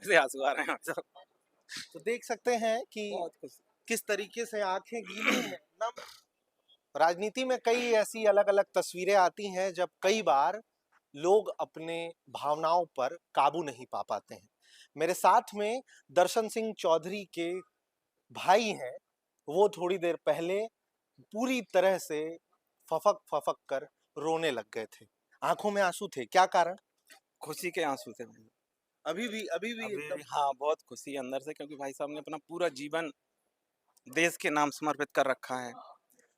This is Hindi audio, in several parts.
से आंसू आ रहे हैं सब। तो देख सकते हैं कि बहुत खुश। किस तरीके से आंखें गीली हैं, नम। राजनीति में कई ऐसी अलग अलग तस्वीरें आती हैं जब कई बार लोग अपने भावनाओं पर काबू नहीं पा पाते हैं। मेरे साथ में दर्शन सिंह चौधरी के भाई हैं। वो थोड़ी देर पहले पूरी तरह से फफक फफक कर रोने लग गए थे। आंखों में आंसू थे, क्या कारण? खुशी के आंसू थे भाई। अभी भी अभी एकदम। भी हाँ, बहुत खुशी है अंदर से, क्योंकि भाई साहब ने अपना पूरा जीवन देश के नाम समर्पित कर रखा है,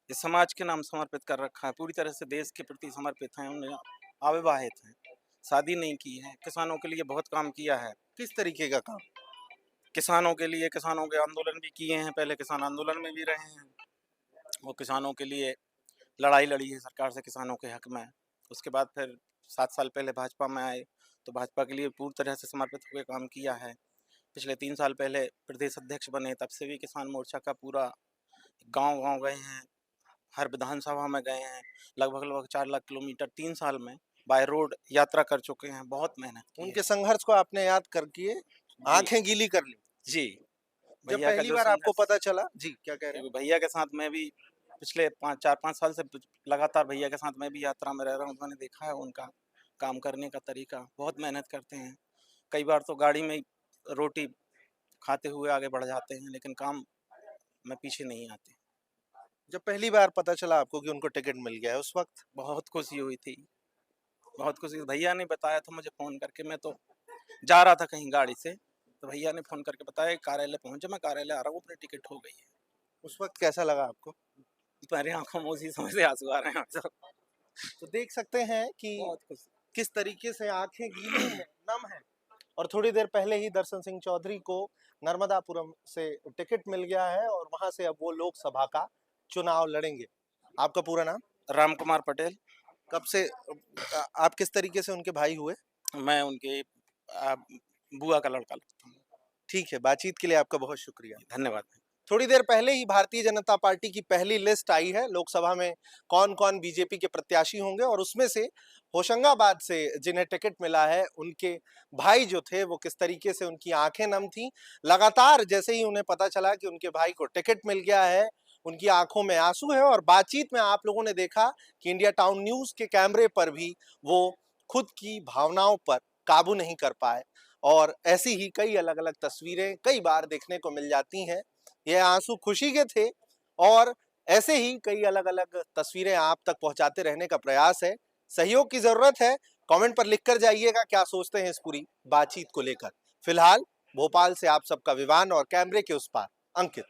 इस समाज के नाम समर्पित कर रखा है, पूरी तरह से देश के प्रति समर्पित हैं। उन्हें अविवाहित हैं, शादी नहीं की है, किसानों के लिए बहुत काम किया है। किस तरीके का काम? किसानों के लिए, किसानों के आंदोलन भी किए हैं, पहले किसान आंदोलन में भी रहे हैं। वो किसानों के लिए लड़ाई लड़ी है सरकार से किसानों के हक में। उसके बाद फिर 7 साल पहले भाजपा में आए, तो भाजपा के लिए पूरी तरह से समर्पित होकर काम किया है। पिछले 3 साल पहले प्रदेश अध्यक्ष बने, तब से भी किसान मोर्चा का पूरा गाँव-गाँव गए हैं, हर विधानसभा में गए हैं। लगभग 4 लाख किलोमीटर 3 साल में बाय रोड यात्रा कर चुके हैं, बहुत मेहनत की है। उनके संघर्ष को आपने याद करके जी, आंखें गीली कर ली। जी। जब भैया का पहली जो बार आपको संघर्ष, पता चला जी, क्या कह रहे हैं? क्योंकि भैया के साथ मैं भी पिछले 4-5 साल से लगातार भैया के साथ मैं भी यात्रा में रह रहा हूँ। मैंने देखा है उनका काम करने का तरीका, बहुत मेहनत करते हैं। कई बार तो गाड़ी में ही रोटी खाते हुए आगे बढ़ जाते हैं, लेकिन काम में पीछे नहीं आते। जब पहली बार पता चला आपको कि उनको टिकट मिल गया है, उस वक्त? बहुत खुशी हुई थी, बहुत खुशी। भैया ने बताया था मुझे फ़ोन करके, मैं तो जा रहा था कहीं गाड़ी से, तो भैया ने फ़ोन करके बताया कार्यालय पहुँचे, मैं कार्यालय आ रहा हूँ, अपनी टिकट हो गई है। उस वक्त कैसा लगा आपको? मेरी आँखों में उसी समय से आँसू आ रहे हैं सब। तो देख सकते हैं कि बहुत खुशी। किस तरीके से आंखें गीली हैं, नम हैं। और थोड़ी देर पहले ही दर्शन सिंह चौधरी को नर्मदापुरम से टिकट मिल गया है और वहां से अब वो लोकसभा का चुनाव लड़ेंगे। आपका पूरा नाम? राम कुमार पटेल। कब से आप किस तरीके से उनके भाई हुए? मैं उनके बुआ का लड़का लगता हूँ। ठीक है, बातचीत के लिए आपका बहुत शुक्रिया। धन्यवाद। थोड़ी देर पहले ही भारतीय जनता पार्टी की पहली लिस्ट आई है लोकसभा में कौन-कौन बीजेपी के प्रत्याशी होंगे और उसमें से होशंगाबाद से जिन्हें टिकट मिला है उनके भाई जो थे वो किस तरीके से उनकी आंखें नम थी। लगातार जैसे ही उन्हें पता चला कि उनके भाई को टिकट मिल गया है, उनकी आंखों में आंसू है और बातचीत में आप लोगों ने देखा कि इंडिया टाउन न्यूज के कैमरे पर भी वो खुद की भावनाओं पर काबू नहीं कर पाए। और ऐसी ही कई अलग-अलग तस्वीरें कई बार देखने को मिल जाती हैं। ये आंसू खुशी के थे और ऐसे ही कई अलग-अलग तस्वीरें आप तक पहुंचाते रहने का प्रयास है। सहयोग की जरूरत है। कमेंट पर लिखकर जाइएगा क्या सोचते हैं इस पूरी बातचीत को लेकर। फिलहाल भोपाल से आप सबका विवान और कैमरे के उस पार अंकित।